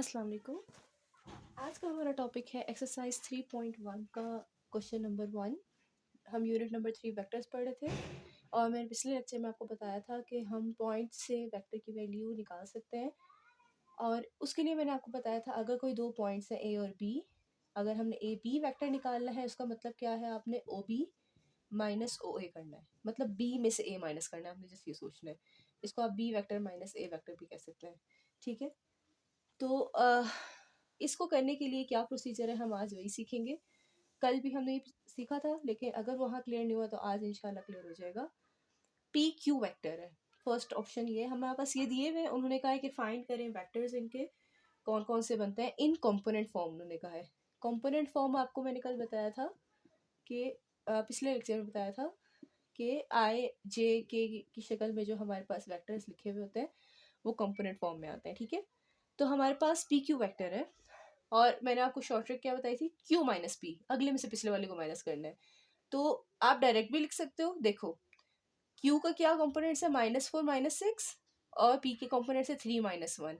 अस्सलाम वालेकुम। आज का हमारा टॉपिक है एक्सरसाइज 3.1 का क्वेश्चन नंबर 1। हम यूनिट नंबर 3 वेक्टर्स पढ़ रहे थे और मैंने पिछले लेक्चर में आपको बताया था कि हम पॉइंट से वेक्टर की वैल्यू निकाल सकते हैं। और उसके लिए मैंने आपको बताया था अगर कोई दो पॉइंट्स हैं ए और बी, अगर हमने ए बी वेक्टर निकालना है उसका मतलब क्या है, आपने ओ बी माइनस ओ ए करना है, मतलब बी में से ए माइनस करना है, आपने जैसे ये सोचना है। इसको आप बी वेक्टर माइनस ए वेक्टर भी कह सकते हैं, ठीक है। तो इसको करने के लिए क्या प्रोसीजर है हम आज वही सीखेंगे। कल भी हमने ये सीखा था, लेकिन अगर वहाँ क्लियर नहीं हुआ तो आज इंशाल्लाह क्लियर हो जाएगा। पी क्यू वेक्टर है फर्स्ट ऑप्शन, ये हमारे पास ये दिए हुए। उन्होंने कहा है कि फाइंड करें वेक्टर्स इनके कौन कौन से बनते हैं इन कॉम्पोनेंट फॉर्म। उन्होंने कहा है कॉम्पोनेंट फॉर्म, आपको मैंने कल बताया था कि पिछले लेक्चर में बताया था कि आई जे के की शक्ल में जो हमारे पास वेक्टर्स लिखे हुए होते हैं वो कॉम्पोनेंट फॉर्म में आते हैं, ठीक है। तो हमारे पास पी क्यू वेक्टर है और मैंने आपको शॉर्ट ट्रिक क्या बताई थी, क्यू माइनस पी, अगले में से पिछले वाले को माइनस करना है। तो आप डायरेक्ट भी लिख सकते हो। देखो क्यू का क्या कंपोनेंट्स है, -4 -6 और पी के कंपोनेंट्स है 3 -1,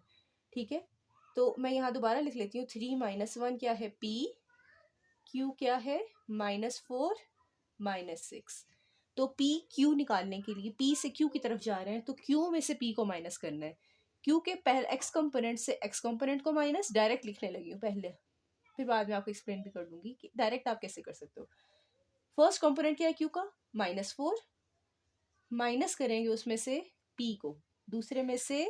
ठीक है। तो मैं यहाँ दोबारा लिख लेती हूँ, 3 -1 क्या है पी, क्यू क्या है -4 -6। तो पी क्यू निकालने के लिए पी से क्यू की तरफ जा रहे हैं तो क्यू में से पी को माइनस करना है। क्यू के पहले एक्स कंपोनेंट से एक्स कंपोनेंट को माइनस, डायरेक्ट लिखने लगी हूँ पहले, फिर बाद में आपको एक्सप्लेन भी कर दूंगी कि डायरेक्ट आप कैसे कर सकते हो। फर्स्ट कंपोनेंट क्या है क्यू का, -4, माइनस करेंगे उसमें से पी को, दूसरे में से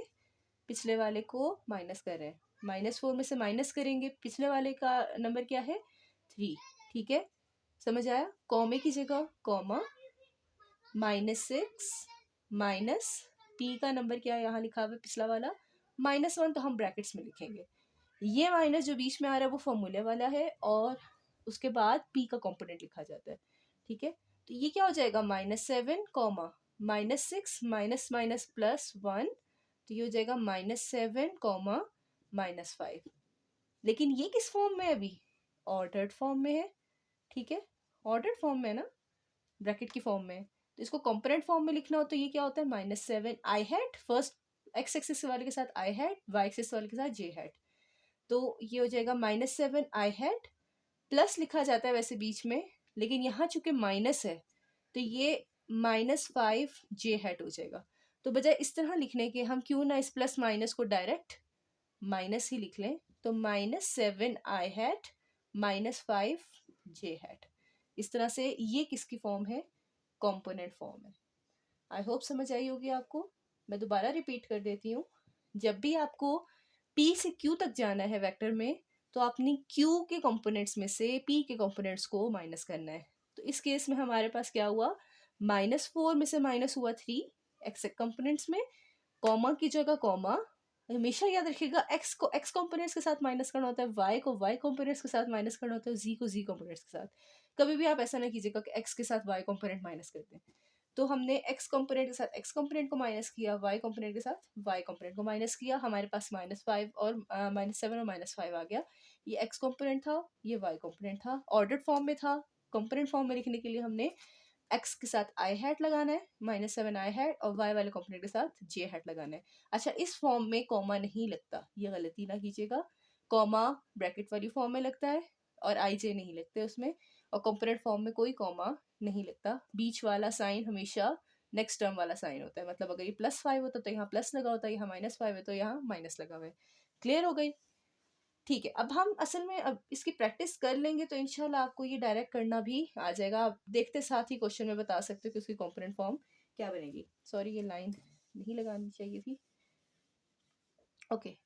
पिछले वाले को माइनस कर रहे हैं, -4 में से माइनस करेंगे पिछले वाले का नंबर क्या है 3, ठीक है। समझ आया, कॉमे की जगह कॉमा -6 माइनस पी का नंबर क्या है यहाँ लिखा हुआ है पिछला वाला -1, तो हम ब्रैकेट्स में लिखेंगे। ये माइनस जो बीच में आ रहा है वो फॉर्मूले वाला है और उसके बाद पी का कंपोनेंट लिखा जाता है, ठीक है। तो ये क्या हो जाएगा -7 कॉमा -6 माइनस माइनस +1, तो ये हो जाएगा -7 कॉमा -5। लेकिन ये किस फॉर्म में है अभी, ऑर्डर्ड फॉर्म में है, ठीक है। ऑर्डर्ड फॉर्म में है ना, ब्रैकेट की फॉर्म में। तो इसको कंपोनेंट फॉर्म में लिखना हो तो ये क्या होता है -7 आई हैट, फर्स्ट एक्स एक्सिस वाले के साथ आई हैट, वाई एक्सिस वाले के साथ जे हैट। तो ये हो जाएगा -7 आई हैट, प्लस लिखा जाता है वैसे बीच में, लेकिन यहाँ चूंकि माइनस है तो ये -5 जे हैट हो जाएगा। तो बजाय इस तरह लिखने के हम क्यों ना इस प्लस माइनस को डायरेक्ट माइनस ही लिख लें। तो -7 आई हैट -5 जे हैट, इस तरह से ये किसकी फॉर्म है, कॉम्पोनेंट फॉर्म है। आई होप समझ आई होगी आपको। मैं दोबारा रिपीट कर देती हूँ, जब भी आपको पी से क्यू तक जाना है वेक्टर में तो आपने क्यू के कंपोनेंट्स में से पी के कंपोनेंट्स को माइनस करना है। तो इस केस में हमारे पास क्या हुआ, -4 में से माइनस हुआ 3 एक्स कंपोनेंट्स में, कॉमा की जगह कॉमा। हमेशा याद रखिएगा एक्स को एक्स कंपोनेंट्स के साथ माइनस करना होता है, वाई को वाई कंपोनेंट्स के साथ माइनस करना होता है, जी को जी कंपोनेंट्स के साथ। कभी भी आप ऐसा ना कीजिएगा कि एक्स के साथ वाई कंपोनेंट माइनस करते हैं। तो हमने एक्स कंपोनेंट के साथ एक्स कंपोनेंट को माइनस किया, वाई कंपोनेंट के साथ वाई कंपोनेंट को माइनस किया, हमारे पास -5 और -7 और -5 आ गया। ये एक्स कंपोनेंट था, ये वाई कंपोनेंट था, ऑर्डर्ड फॉर्म में था। कंपोनेंट फॉर्म में लिखने के लिए हमने एक्स के साथ आई हैट लगाना है, -7 आई हैट, और वाई वाले कंपोनेंट के साथ जे हैट लगाना है। अच्छा, इस फॉर्म में कॉमा नहीं लगता, ये गलती ना कीजिएगा। कॉमा ब्रैकेट वाली फॉर्म में लगता है और आई जे नहीं लगते उसमें, और कंपोनेंट फॉर्म में कोई कॉमा नहीं लगता। बीच वाला साइन हमेशा नेक्स्ट टर्म वाला साइन होता है, मतलब अगर ये +5 होता तो यहाँ प्लस लगा होता, यहाँ -5 है तो यहाँ माइनस लगा हुआ है। क्लियर हो गई, ठीक है। अब हम असल में अब इसकी प्रैक्टिस कर लेंगे तो इंशाल्लाह आपको ये डायरेक्ट करना भी आ जाएगा। आप देखते साथ ही क्वेश्चन में बता सकते हो कि उसकी कंपोनेंट फॉर्म क्या बनेगी। सॉरी, ये लाइन नहीं लगानी चाहिए थी। ओके,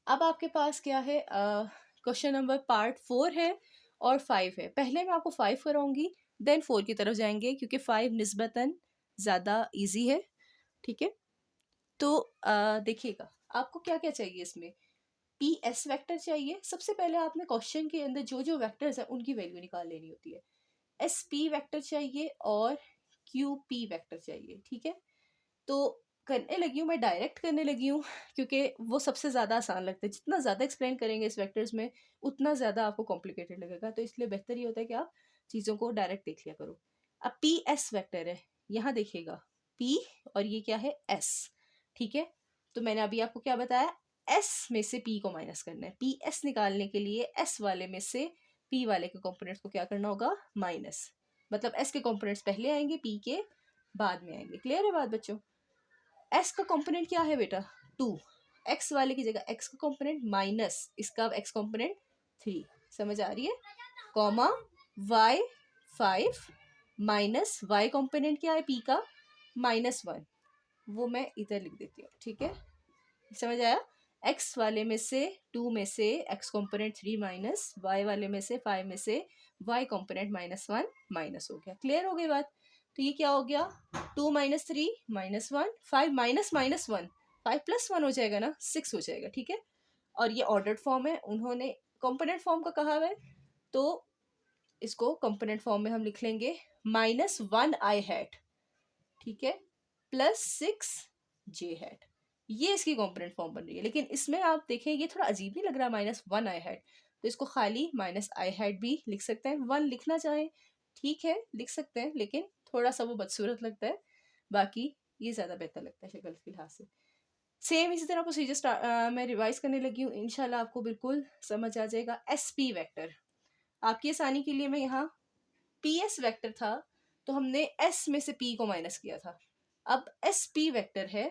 अब आपके पास क्या है, क्वेश्चन नंबर पार्ट 4 है और 5 है। पहले मैं आपको 5 कराऊंगी, देन 4 की तरफ जाएंगे क्योंकि 5 निस्बतन ज़्यादा इजी है, ठीक है। तो देखिएगा आपको क्या क्या चाहिए इसमें। पी एस वेक्टर चाहिए। सबसे पहले आपने क्वेश्चन के अंदर जो जो वेक्टर्स हैं उनकी वैल्यू निकाल लेनी होती है। एस पी वेक्टर चाहिए और क्यू पी वेक्टर चाहिए, ठीक है। तो करने लगी हूँ, मैं डायरेक्ट करने लगी हूँ क्योंकि वो सबसे ज़्यादा आसान लगता है। जितना ज़्यादा एक्सप्लेन करेंगे इस वेक्टर्स में उतना ज़्यादा आपको कॉम्प्लिकेटेड लगेगा, तो इसलिए बेहतर ये होता है कि आप चीज़ों को डायरेक्ट देख लिया करो। अब पी एस वेक्टर है, यहाँ देखिएगा पी और ये क्या है एस, ठीक है। तो मैंने अभी आपको क्या बताया, एस में से पी को माइनस करना है। पी एस निकालने के लिए एस वाले में से पी वाले के कंपोनेंट्स को क्या करना होगा, माइनस। मतलब एस के कंपोनेंट्स पहले आएंगे, पी के बाद में आएंगे। क्लियर है बात बच्चों? एस का कंपोनेंट क्या है बेटा, 2। एक्स वाले की जगह एक्स का कंपोनेंट माइनस इसका एक्स कंपोनेंट 3। समझ आ रही है? Comma y 5 minus y component क्या है पी का, -1। वो मैं इधर लिख देती हूँ, ठीक है? समझ आया? एक्स वाले में से 2 में से एक्स कंपोनेंट 3 माइनस वाई वाले में से 5 में से वाई कंपोनेंट -1 माइनस हो गया। क्लियर हो गई बात? तो ये क्या हो गया, 2 - 3 -1, 5 माइनस -1, 5 + 1 हो जाएगा ना, 6 हो जाएगा। ठीक है? और ये ऑर्डर्ड फॉर्म है, उन्होंने कंपोनेंट फॉर्म का कहा है, तो इसको कंपोनेंट फॉर्म में हम लिख लेंगे -1 आई हैट, ठीक है, +6 जे हैट। ये इसकी कंपोनेंट फॉर्म बन रही है। लेकिन इसमें आप देखें ये थोड़ा अजीब नहीं लग रहा, -1 आई हैट, तो इसको खाली -i हैट भी लिख सकते हैं। 1 लिखना चाहें ठीक है लिख सकते हैं, लेकिन थोड़ा सा वो बदसूरत लगता है, बाकी ये ज़्यादा बेहतर लगता है शक्ल के लिहाज से। सेम इसी तरह प्रोसीजर मैं रिवाइज करने लगी हूँ, इंशाल्लाह आपको बिल्कुल समझ आ जाएगा। एस पी वैक्टर, आपकी आसानी के लिए मैं यहाँ पी एस वैक्टर था तो हमने एस में से पी को माइनस किया था। अब एस पी वैक्टर है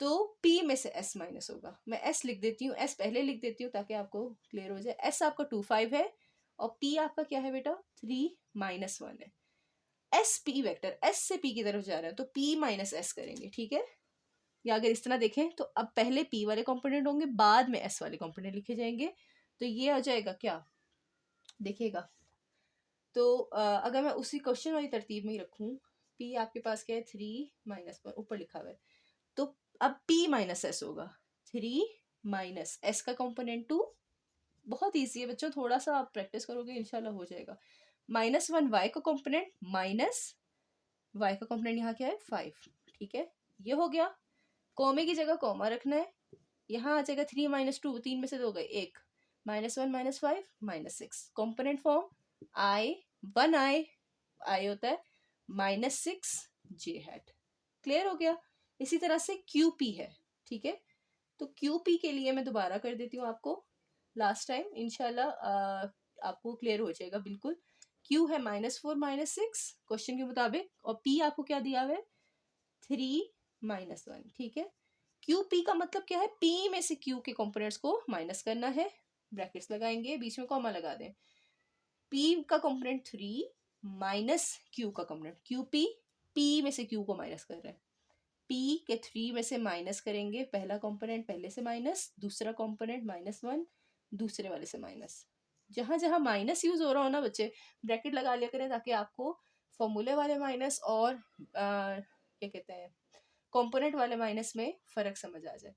तो P में से S माइनस होगा। मैं S लिख देती हूँ, S पहले लिख देती हूँ ताकि आपको क्लियर हो जाए। S आपका 2 5 है और P आपका क्या है बेटा, 3 - 1 है। S P वेक्टर S से P की तरफ जा रहा है तो P - S करेंगे, ठीक है? या अगर इस तरह देखें तो अब पहले P वाले कंपोनेंट होंगे, बाद में S वाले कंपोनेंट लिखे जाएंगे। तो ये हो जाएगा क्या, देखिएगा। तो अगर मैं उसी क्वेश्चन वाली तरतीब में ही रखूँ, P आपके पास क्या है, 3 - 1 ऊपर लिखा हुआ है, तो अब P - S होगा, 3 - S का कंपोनेंट 2। बहुत ईजी है बच्चों, थोड़ा सा आप प्रैक्टिस करोगे इंशाल्लाह हो जाएगा। -1 Y का कंपोनेंट माइनस Y का कंपोनेंट यहाँ क्या है, 5। ठीक है, ये हो गया। कॉमे की जगह कॉमा रखना है, यहाँ आ जाएगा 3 - 2, 3 में से 2 गए 1, -1 - 5 -6। कंपोनेंट फॉर्म I 1 I होता है -6 J हैट। क्लियर हो गया? इसी तरह से QP है, ठीक है? तो QP के लिए मैं दोबारा कर देती हूँ आपको लास्ट टाइम, इंशाल्लाह आपको क्लियर हो जाएगा बिल्कुल। Q है -4 - 6 क्वेश्चन के मुताबिक, और P आपको क्या दिया हुआ है, 3 - 1। ठीक है, QP का मतलब क्या है, P में से Q के कंपोनेंट्स को माइनस करना है। ब्रैकेट्स लगाएंगे, बीच में कॉमा लगा दें। P का कंपोनेंट 3 माइनस Q का कंपोनेंट, QP P में से Q को माइनस कर रहा है। P के 3 में से माइनस करेंगे, पहला कंपोनेंट पहले से माइनस, दूसरा कंपोनेंट -1 दूसरे वाले से माइनस। जहां जहां माइनस यूज हो रहा हो ना बच्चे, ब्रैकेट लगा लिया करें ताकि आपको फॉर्मूले वाले माइनस और क्या कहते हैं कंपोनेंट वाले माइनस में फ़र्क समझ आ जाए।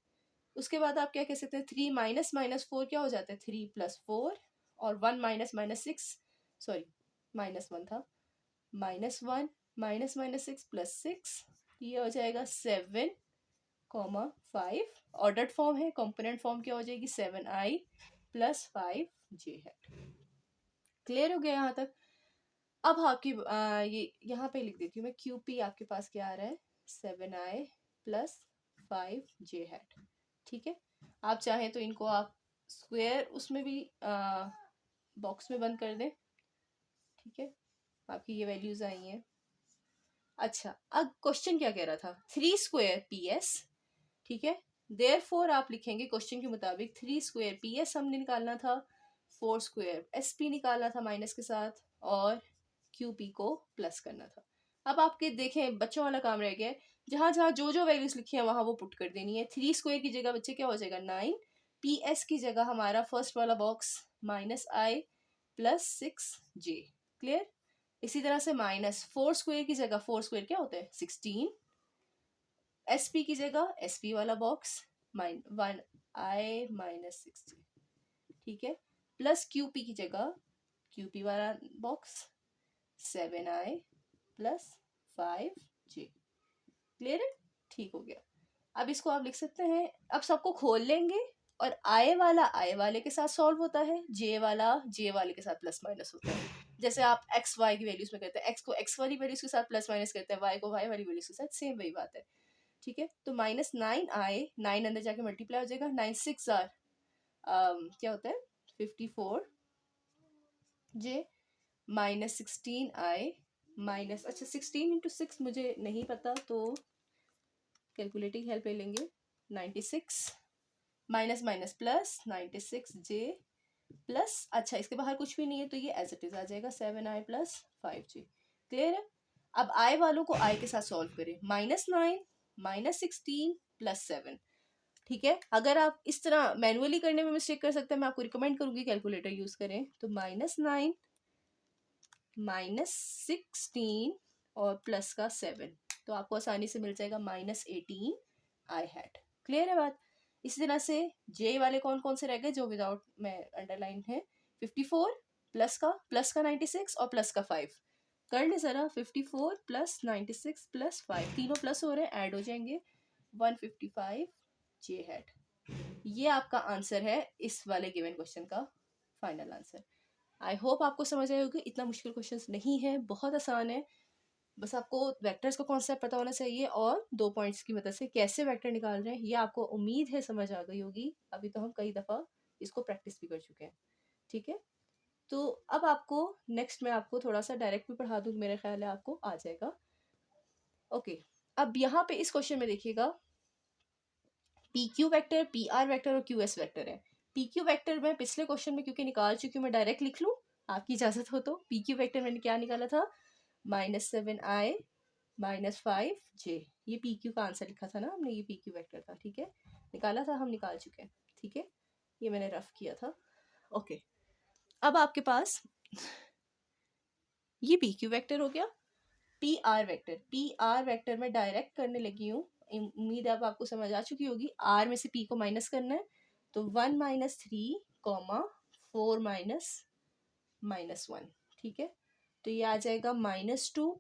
उसके बाद आप क्या कह सकते हैं, 3 - -4 क्या हो जाता है, 3 + 4, और 1 - -6, सॉरी -1 था, -1 -6 + 6, ये हो जाएगा 7, 5। ऑर्डर्ड फॉर्म है, कंपोनेंट फॉर्म क्या हो जाएगी, 7i + 5j है। क्लियर हो गया यहाँ तक? अब आपकी ये यहाँ पे लिख देती हूँ मैं, QP आपके पास क्या आ रहा है, 7i + 5j हैट। ठीक है, आप चाहें तो इनको आप स्क्वायर उसमें भी बॉक्स में बंद कर दें। ठीक है, आपकी ये वैल्यूज आई हैं। अच्छा, अब क्वेश्चन क्या कह रहा था, 3² PS, ठीक है, देयरफॉर आप लिखेंगे क्वेश्चन के मुताबिक 3² PS हमने निकालना था, 4² SP निकालना था माइनस के साथ, और QP को प्लस करना था। अब आपके देखें बच्चों वाला काम रह गया है, जहाँ जहाँ जो जो वैल्यूज लिखी है वहाँ वो पुट कर देनी है। 3² की जगह बच्चे क्या हो जाएगा, 9, PS की जगह हमारा फर्स्ट वाला बॉक्स -i + 6j। क्लियर? इसी तरह से -4² की जगह 4² क्या होता है, 16, SP की जगह SP वाला बॉक्स -1i - 6j। ठीक है, प्लस QP की जगह QP वाला बॉक्स 7i + 5j। क्लियर है? ठीक हो गया। अब इसको आप लिख सकते हैं, अब सबको खोल लेंगे, और I वाला I वाले के साथ सॉल्व होता है, J वाला J वाले के साथ प्लस माइनस होता है। जैसे आप x y की वैल्यूज में करते हैं, x को x वाली वैल्यूज के साथ प्लस माइनस करते हैं, y को y वाली वैल्यूज के साथ, सेम वही बात है। ठीक है, तो -9i, 9 अंदर जाके मल्टीप्लाई हो जाएगा, 9 6 आर क्या होता है 54 जे, -16i माइनस, अच्छा 16 × 6 मुझे नहीं पता तो कैलकुलेटिंग हेल्प ले लेंगे, 96 माइनस माइनस प्लस 96 जे प्लस, अच्छा इसके बाहर कुछ भी नहीं है तो ये एज इट इज आ जाएगा 7i + 5j। क्लियर है? अब आई वालों को आई के साथ सॉल्व करें, -9 -16 + 7। ठीक है, अगर आप इस तरह मैनुअली करने में मिस्टेक कर सकते हैं, मैं आपको रिकमेंड करूंगी कैलकुलेटर यूज करें। तो -9 -16 और प्लस का 7, तो आपको आसानी से मिल जाएगा -18 आई हैड। क्लियर है बात? इसी तरह से जे वाले कौन कौन से रह गए जो विदाउट में अंडरलाइन है, 54 प्लस का 96 और प्लस का 5 कर ले जरा, 54 + 96 + 5 तीनों प्लस हो रहे हैं, ऐड हो जाएंगे, 155 जे हैड। ये आपका आंसर है इस वाले गिवन क्वेश्चन का फाइनल आंसर। आई होप आपको समझ आए होगी, इतना मुश्किल क्वेश्चन नहीं है, बहुत आसान है। बस आपको वेक्टर्स का कॉन्सेप्ट पता होना चाहिए और 2 पॉइंट्स की मदद से कैसे वेक्टर निकाल रहे हैं ये आपको उम्मीद है समझ आ गई होगी। अभी तो हम कई दफ़ा इसको प्रैक्टिस भी कर चुके हैं। ठीक है, तो अब आपको नेक्स्ट मैं आपको थोड़ा सा डायरेक्ट भी पढ़ा दूँ, मेरा ख्याल है आपको आ जाएगा। ओके, अब यहाँ पे इस क्वेश्चन में देखिएगा, P Q vector, P R vector और क्यू एस वैक्टर है। पी क्यू वैक्टर मैं पिछले क्वेश्चन में क्योंकि निकाल चुकी हूँ, मैं डायरेक्ट लिख लूँ, आपकी इजाज़त हो तो। पी क्यू वैक्टर मैंने क्या निकाला था, -7i -5j, ये पी क्यू का आंसर लिखा था ना हमने, ये पी क्यू वैक्टर था। ठीक है, निकाला था, हम निकाल चुके हैं। ठीक है, ये मैंने रफ किया था। ओके, अब आपके पास ये पी क्यू वैक्टर हो गया। P R vector, P R vector में डायरेक्ट करने लगी हूँ, उम्मीद है अब आपको समझ आ चुकी होगी। आर में से पी को माइनस करना है, तो 1 - 3, 4 -1। ठीक है, तो ये आ जाएगा -2,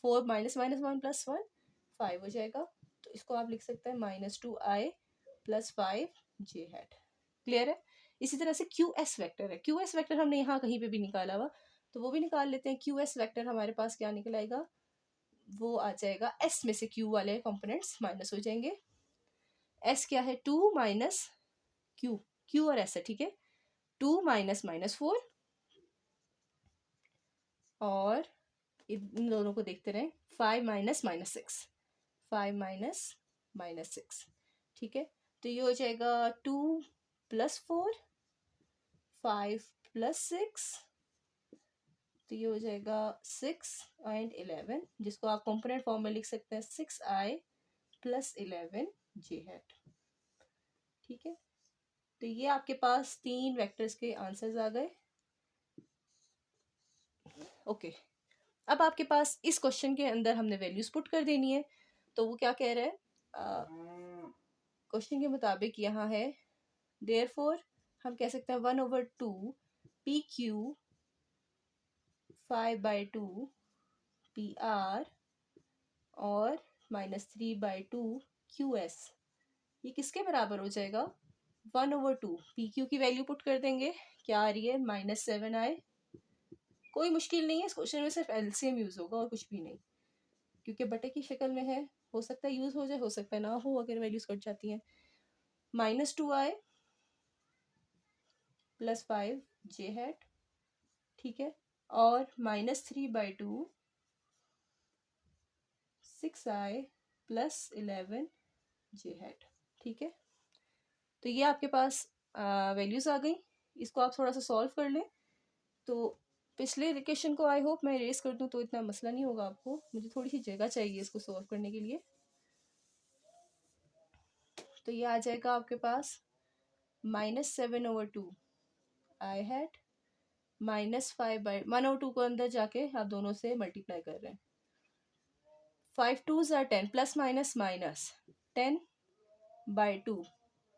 4 -1 + 1 5 हो जाएगा। तो इसको आप लिख सकते हैं -2i + 5j हैड। क्लियर है? इसी तरह से क्यू एस वैक्टर है, क्यू एस वैक्टर हमने यहाँ कहीं पे भी निकाला हुआ, तो वो भी निकाल लेते हैं। क्यू एस वैक्टर हमारे पास क्या निकल आएगा, वो आ जाएगा एस में से क्यू वाले कंपोनेंट्स माइनस हो जाएंगे। एस क्या है, 2 - क्यू, क्यू और एस है। ठीक है, 2 - -4 और इन दोनों को देखते रहे, 5 - -6, 5 - -6। ठीक है, तो ये हो जाएगा 2 + 4, 5 + 6, तो ये हो जाएगा 6 एंड 11, जिसको आप कंपोनेंट फॉर्म में लिख सकते हैं 6i + 11j हैड। ठीक है, तो ये आपके पास 3 वेक्टर्स के आंसर्स आ गए। ओके, अब आपके पास इस क्वेश्चन के अंदर हमने वैल्यूज पुट कर देनी है। तो वो क्या कह रहा है, क्वेश्चन के मुताबिक यहाँ है, देयरफॉर हम कह सकते हैं 1/2 पी क्यू 5/2 पी आर और -3/2 क्यू एस, ये किसके बराबर हो जाएगा, 1/2 पी क्यू की वैल्यू पुट कर देंगे, क्या आ रही है -7i। कोई मुश्किल नहीं है, इस क्वेश्चन में सिर्फ एलसीएम यूज होगा और कुछ भी नहीं, क्योंकि बटे की शक्ल में है, हो सकता है यूज हो जाए, हो सकता है ना हो अगर वैल्यूज कट जाती हैं। -2i + 5j had. ठीक है, और -3/2 6i + 11j हैड। ठीक है, तो ये आपके पास वैल्यूज आ गई, इसको आप थोड़ा सा सॉल्व कर लें। तो पिछले क्वेश्चन को आई होप मैं इरेज कर दूं तो इतना मसला नहीं होगा आपको, मुझे थोड़ी सी जगह चाहिए इसको सॉल्व करने के लिए। तो ये आ जाएगा आपके पास -7/2 आई हैड -5/1/2 को अंदर जाके आप दोनों से मल्टीप्लाई कर रहे हैं, 5 2s are 10 ± -10/2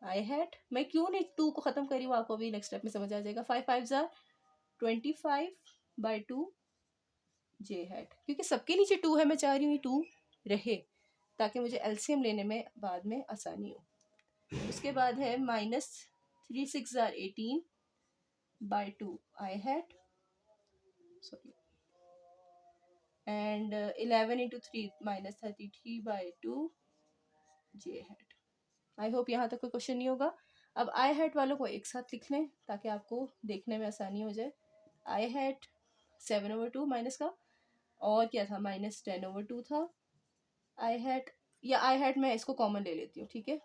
आई हैड। मैं क्यों नहीं 2 को ख़त्म करी हूँ, आपको अभी नेक्स्ट स्टेप में समझ आ जाएगा। 5 5s are 25/2 जे हैड, क्योंकि सबके नीचे 2 है, मैं चाह रही हूँ 2 रहे ताकि मुझे एलसीएम लेने में बाद में आसानी हो। उसके बाद है -3 6 are 18/2 I had, sorry, and 11 × 3 -33/2 J hat. I hope यहाँ तक कोई क्वेश्चन नहीं होगा। अब आई हैट वालों को एक साथ लिख लें ताकि आपको देखने में आसानी हो जाए। आई हैट 7/2 माइनस का, और क्या था, -10/2 था। आई हैट, या आई हैट मैं इसको कॉमन ले लेती हूँ, ठीक है,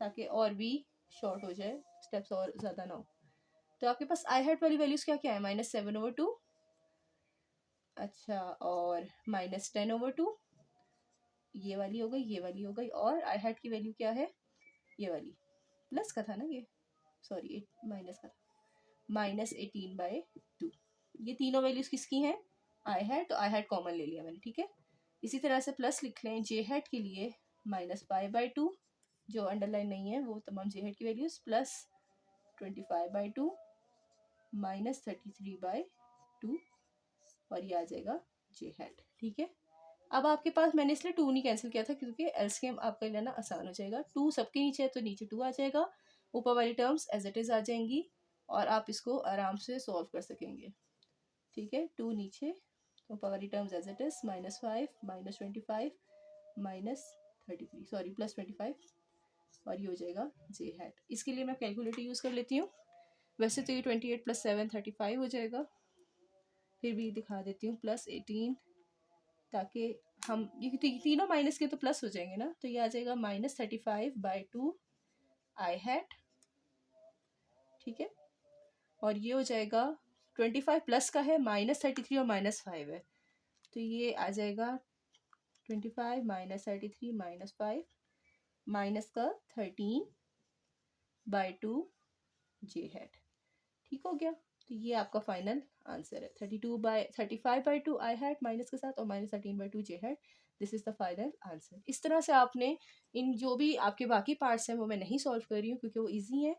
ताकि और भी शॉर्ट हो जाए, स्टेप्स और ज़्यादा ना हो। तो आपके पास आई हैट वाली वैल्यूज़ क्या क्या है, -7/2, अच्छा, और -10/2, ये वाली हो गई, ये वाली हो गई, और आई हैट की वैल्यू क्या है, ये वाली, प्लस का था ना ये, सॉरी माइनस का था, -18/2। ये तीनों वैल्यूज़ किसकी हैं, आई हैट, तो आई हैट कॉमन ले लिया मैंने, ठीक है। इसी तरह से प्लस लिख लें जे हैट के लिए, -5/2, जो अंडरलाइन नहीं है वो तमाम जे हैट की वैल्यूज़, प्लस 25/2, -33/2, और ये आ जाएगा जे हैट, ठीक है। अब आपके पास, मैंने इसलिए 2 नहीं कैंसिल किया था क्योंकि एलसीएम आपका लेना आसान हो जाएगा। 2 सबके नीचे है तो नीचे 2 आ जाएगा, ऊपर वाली टर्म्स एज इट इज़ आ जाएंगी, और आप इसको आराम से सॉल्व कर सकेंगे, ठीक है। 2 नीचे, ऊपर वाली terms as it is, -5, -25, -33, sorry +25, और ये हो जाएगा जे हैट। इसके लिए मैं कैलकुलेटर यूज़ कर लेती हूँ। वैसे तो ये 28 + 7 35 हो जाएगा, फिर भी दिखा देती हूँ +18, ताकि हम ये तीनों माइनस के तो प्लस हो जाएंगे ना, तो ये आ जाएगा -35/2 आई हैट, ठीक है। और ये हो जाएगा 25 प्लस का है, -33 और -5 है, तो ये आ जाएगा 25 -33 -5 माइनस का 13/2 जे हैट, ठीक हो गया। तो ये आपका फाइनल आंसर है, 35/2 आई हैट माइनस के साथ, और -13/2 J hat. This is the final answer. इस तरह से आपने इन जो भी आपके बाकी पार्ट्स हैं वो मैं नहीं सॉल्व कर रही हूँ क्योंकि वो ईजी है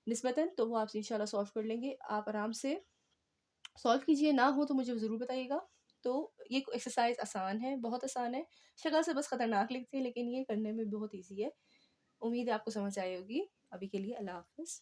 निस्बतन, तो वो आप इंशाल्लाह सॉल्व कर लेंगे। आप आराम से सॉल्व कीजिए, ना हो तो मुझे ज़रूर बताइएगा। तो ये एक्सरसाइज आसान है, बहुत आसान है, शक्ल से बस ख़तरनाक लगती है लेकिन ये करने में बहुत ईजी है। उम्मीद है आपको समझ आई होगी। अभी के लिए अल्लाह हाफ़िज़।